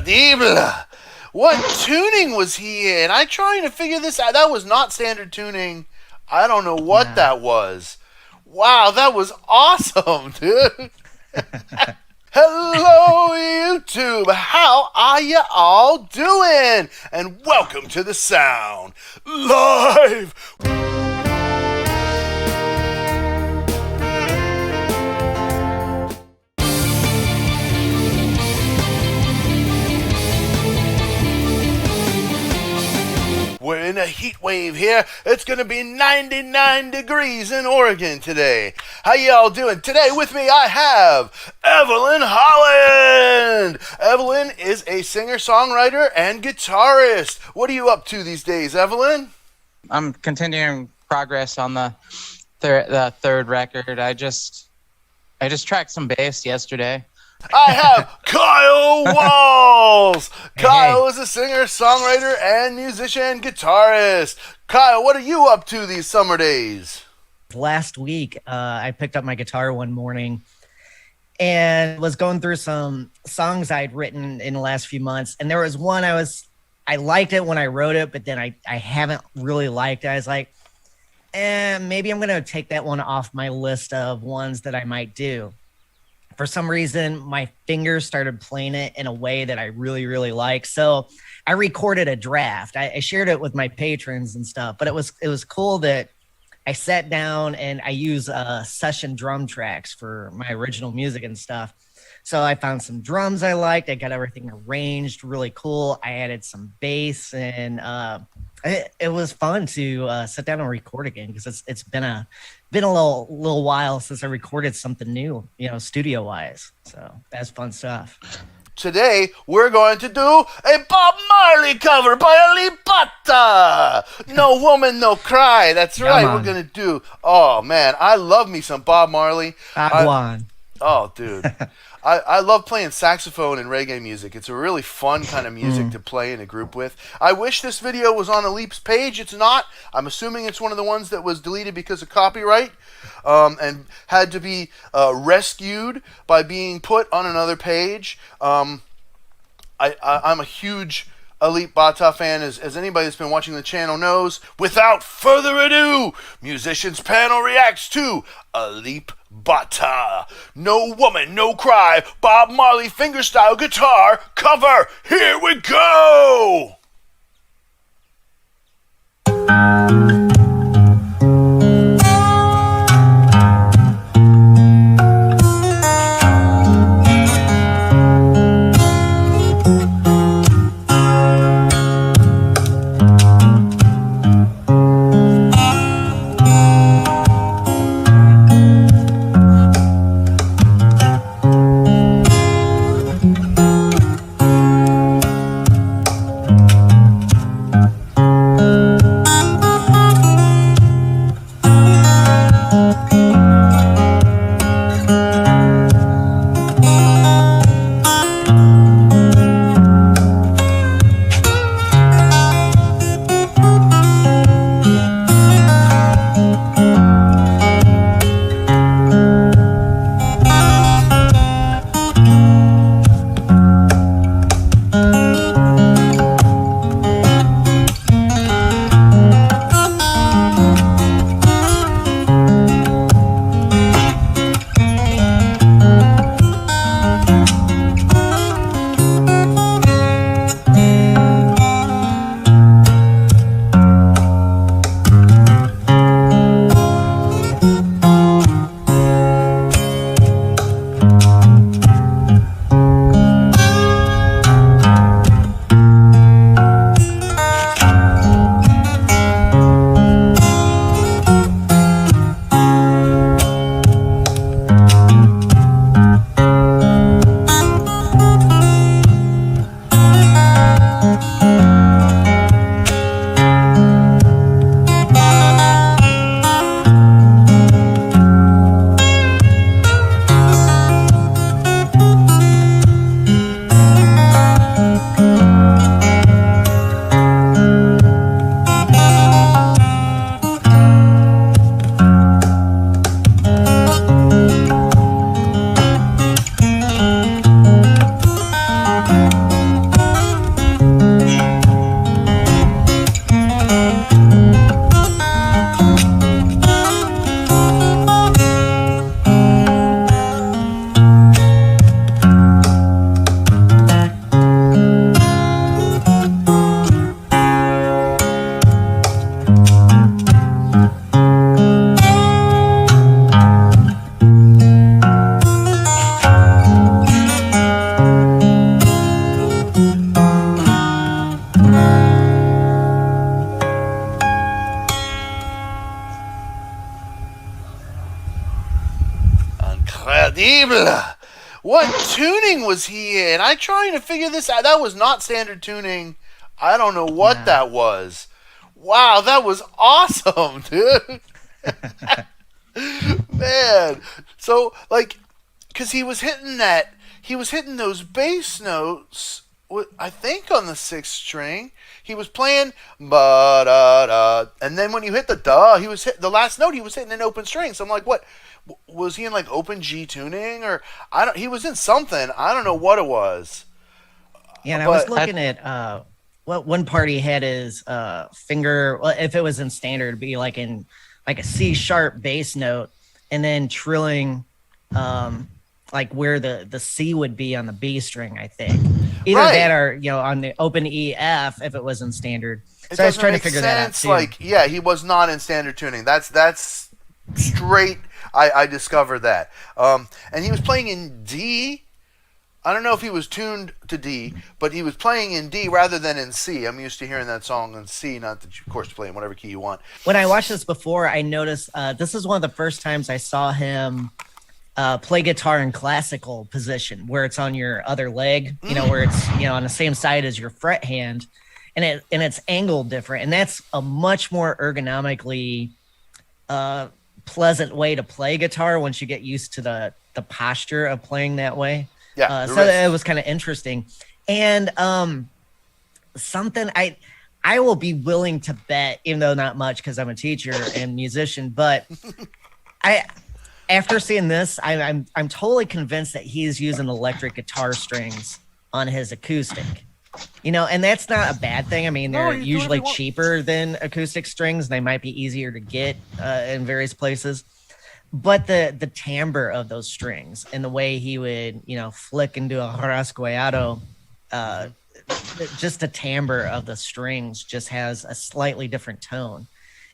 Incredible. What tuning was he in? I'm trying to figure this out. That was not standard tuning. I don't know what that was. Wow, that was awesome, dude. Hello, YouTube. How are you all doing? And welcome to The Sound Live. We're in a heat wave here. It's going to be 99 degrees in Oregon today. How y'all doing? Today with me I have Evelyn Holland. Evelyn is a singer-songwriter and guitarist. What are you up to these days, Evelyn? I'm continuing progress on the third record. I just tracked some bass yesterday. I have Kyle Walz. Kyle is a singer, songwriter, and musician, guitarist. Kyle, what are you up to these summer days? Last week, I picked up my guitar one morning and was going through some songs I'd written in the last few months. And there was one I liked it when I wrote it, but then I haven't really liked it. I was like, maybe I'm going to take that one off my list of ones that I might do. For some reason, my fingers started playing it in a way that I really, really like. So I recorded a draft. I shared it with my patrons and stuff, but it was cool that I sat down and I use session drum tracks for my original music and stuff. So I found some drums I liked. I got everything arranged really cool. I added some bass, and it was fun to sit down and record again because it's been a little while since I recorded something new, studio wise. So that's fun stuff. Today we're going to do a Bob Marley cover by Alip. No Woman, No Cry. That's right. We're gonna do. Oh man, I love me some Bob Marley. Oh dude. I love playing saxophone and reggae music. It's a really fun kind of music to play in a group with. I wish this video was on Alip's page. It's not. I'm assuming it's one of the ones that was deleted because of copyright and had to be rescued by being put on another page. I'm a huge Alip Bata fan, as anybody that's been watching the channel knows. Without further ado, Musicians Panel reacts to Alip Bata. No Woman, No Cry, Bob Marley fingerstyle guitar cover. Here we go! incredible. What tuning was he in? I'm trying to figure this out. That was not standard tuning. I don't know what that was. Wow, that was awesome, dude. Man. So, like, because he was hitting those bass notes, I think on the 6th string. He was playing ba da da, and then when you hit the da, the last note he was hitting an open string. So I'm like, what? Was he in like open G tuning, or he was in something. I don't know what it was. Yeah, and I was looking at what one part he had his finger. Well, if it was in standard, it'd be like in like a C sharp bass note, and then trilling like where the C would be on the B string. I think either that or on the open E F if it was in standard. So I was trying to figure that out too. Like, yeah, he was not in standard tuning. That's straight. I discovered that. And he was playing in D. I don't know if he was tuned to D, but he was playing in D rather than in C. I'm used to hearing that song in C, not that you, of course, play in whatever key you want. When I watched this before, I noticed this is one of the first times I saw him play guitar in classical position, where it's on your other leg, where it's on the same side as your fret hand, and it's angled different, and that's a much more ergonomically pleasant way to play guitar once you get used to the posture of playing that way. Yeah, so it was kind of interesting. And something I will be willing to bet, even though not much because I'm a teacher and musician, but after seeing this, I'm totally convinced that he's using electric guitar strings on his acoustic. And that's not a bad thing. I mean, they're usually cheaper than acoustic strings. And they might be easier to get in various places. But the timbre of those strings and the way he would, flick into a rasgueado, just the timbre of the strings just has a slightly different tone.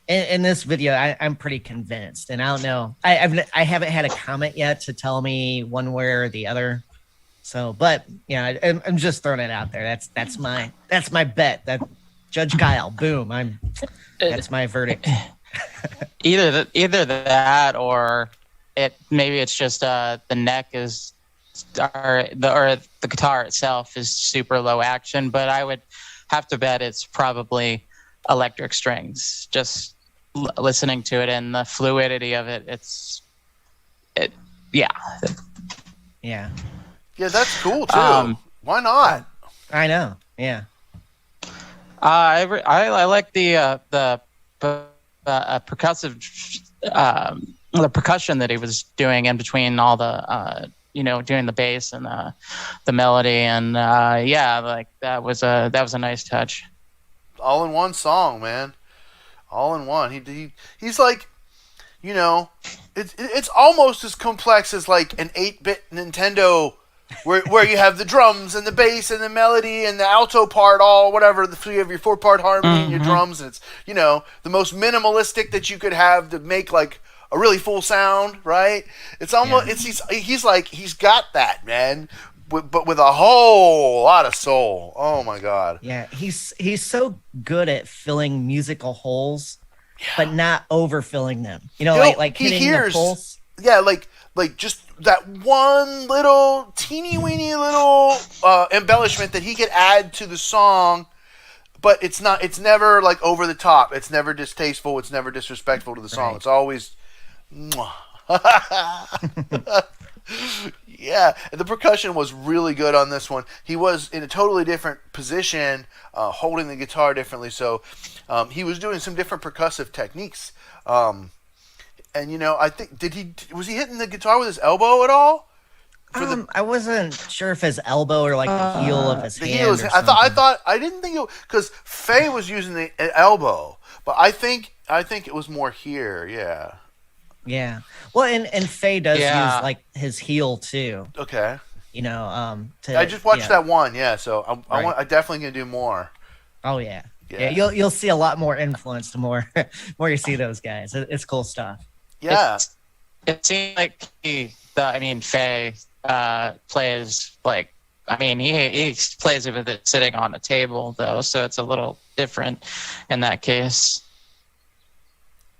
In this video, I'm pretty convinced. And I don't know. I haven't had a comment yet to tell me one way or the other. So, but I'm just throwing it out there. That's my bet. That Judge Kyle, boom. That's my verdict. Either that or maybe it's just the neck is or the guitar itself is super low action. But I would have to bet it's probably electric strings. Just listening to it and the fluidity of it, yeah. Yeah, that's cool too. Why not? I know. Yeah. I like the percussive, the percussion that he was doing in between all the, doing the bass and the melody, and like that was a nice touch. All in one song, man. All in one. He's like, it's almost as complex as like an 8-bit Nintendo. Where you have the drums and the bass and the melody and the alto part, all whatever, you have your 4-part harmony and your drums, and it's the most minimalistic that you could have to make like a really full sound, right? It's almost he's got that, man, but with a whole lot of soul. Oh my god. Yeah, he's so good at filling musical holes, but not overfilling them. Like hitting the pulse. Yeah, like just that one little teeny weeny little embellishment that he could add to the song, but it's never like over the top. It's never distasteful. It's never disrespectful to the song. Right. It's always, yeah. And the percussion was really good on this one. He was in a totally different position, holding the guitar differently. So he was doing some different percussive techniques. And I think was he hitting the guitar with his elbow at all? I wasn't sure if his elbow or like the heel of his hand. I didn't think it, because Faye was using the elbow, but I think it was more here. Yeah. Yeah. Well, and Faye does use like his heel too. Okay. I just watched that one. Yeah. So I definitely gonna do more. Oh yeah. Yeah. You'll see a lot more influence the more you see those guys. It's cool stuff. Yeah. It seems like Faye plays like, he plays with it sitting on a table though, so it's a little different in that case.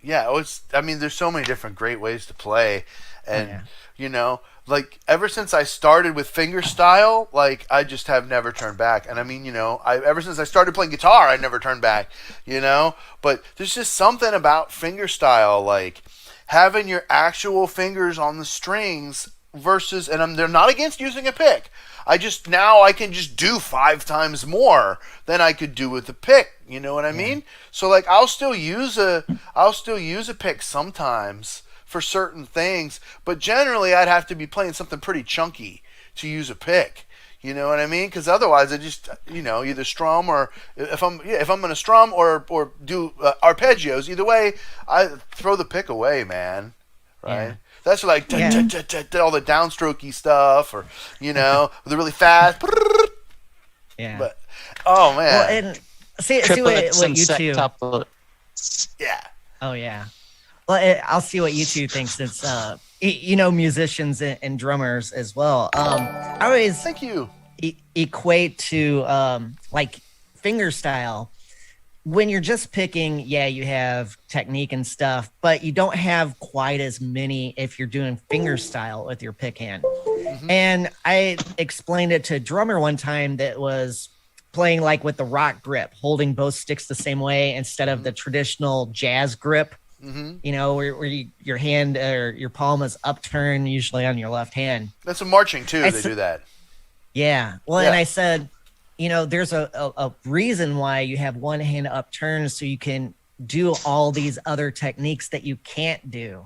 Yeah, there's so many different great ways to play, And you know, like ever since I started with fingerstyle, like I just have never turned back. And I mean, you know, ever since I started playing guitar, I never turned back. You know, but there's just something about fingerstyle, like having your actual fingers on the strings versus, and they're not against using a pick. Now I can just do 5 times more than I could do with a pick. You know what I mean? So like I'll still use a pick sometimes for certain things, but generally I'd have to be playing something pretty chunky to use a pick. You know what I mean? Because otherwise I just, you know, either strum, or if I'm going to strum or do arpeggios, either way I throw the pick away, man. Right? Yeah. That's like all the downstrokey stuff, or you know, the really fast. Yeah. But oh man. Well, and see what you two. Yeah. Oh yeah. Well, I'll see what you two think, since you know, musicians and drummers as well. I always thank you. Equate to like fingerstyle. When you're just picking, you have technique and stuff, but you don't have quite as many if you're doing fingerstyle with your pick hand. Mm-hmm. And I explained it to a drummer one time that was playing like with the rock grip, holding both sticks the same way instead of the traditional jazz grip. Mm-hmm. You know, where your hand or your palm is upturned, usually on your left hand. That's a marching too. They do that. Yeah. Well, and I said, you know, there's a reason why you have one hand upturned, so you can do all these other techniques that you can't do.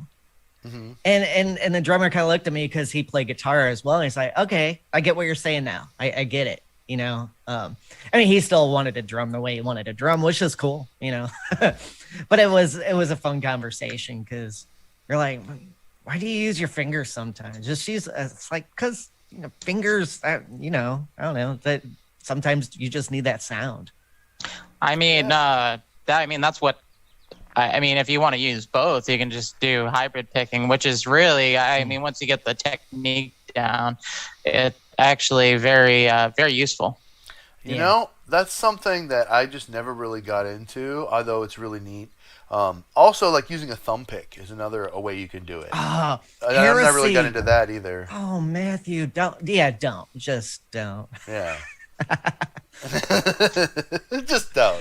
Mm-hmm. And the drummer kind of looked at me because he played guitar as well. And he's like, okay, I get what you're saying now. I get it. You know, I mean, he still wanted to drum the way he wanted to drum, which is cool, you know, but it was a fun conversation, because you're like, why do you use your fingers sometimes? Just use, it's like, because, you know, fingers, you know, I don't know, that sometimes you just need that sound. I mean, that's what, I mean, if you want to use both, you can just do hybrid picking, which is really, I mean, once you get the technique down, it actually very useful. You know, that's something that I just never really got into, although it's really neat. Also, like using a thumb pick is another a way you can do it. Oh, I've never really got into that either. Oh, Matthew, don't. Just don't. Yeah. Just don't.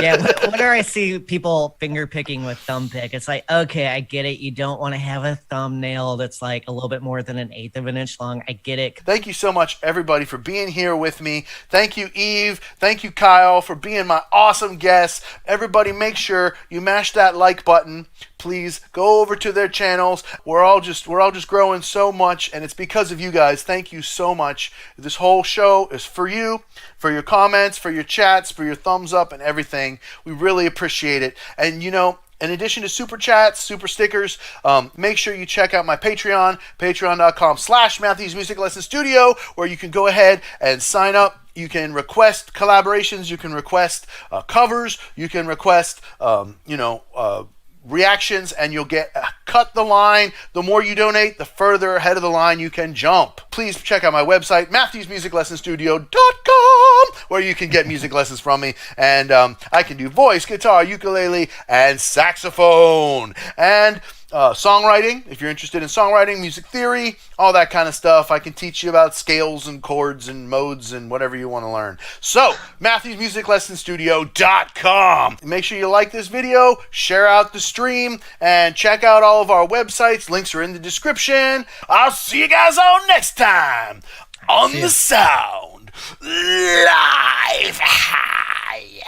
Yeah, whenever I see people finger picking with thumb pick, it's like, okay, I get it. You don't want to have a thumbnail that's like a little bit more than 1/8 of an inch long. I get it. Thank you so much, everybody, for being here with me. Thank you, Eve. Thank you, Kyle, for being my awesome guest. Everybody, make sure you mash that like button. Please go over to their channels. We're all just growing so much, and it's because of you guys. Thank you so much. This whole show is for you, for your comments, for your chats, for your thumbs up and everything. We really appreciate it. And you know, in addition to super chats, super stickers, make sure you check out my Patreon, patreon.com/Matthew's Music Lesson Studio, where you can go ahead and sign up. You can request collaborations, you can request covers, you can request, reactions, and you'll get cut the line. The more you donate, the further ahead of the line you can jump. Please check out my website, MatthewsMusicLessonStudio.com, where you can get music lessons from me. And I can do voice, guitar, ukulele, and saxophone. And songwriting, if you're interested in songwriting, music theory, all that kind of stuff. I can teach you about scales and chords and modes and whatever you want to learn. So, MatthewsMusicLessonStudio.com. Make sure you like this video, share out the stream, and check out all of our websites. Links are in the description. I'll see you guys all next time on The Sound Live High.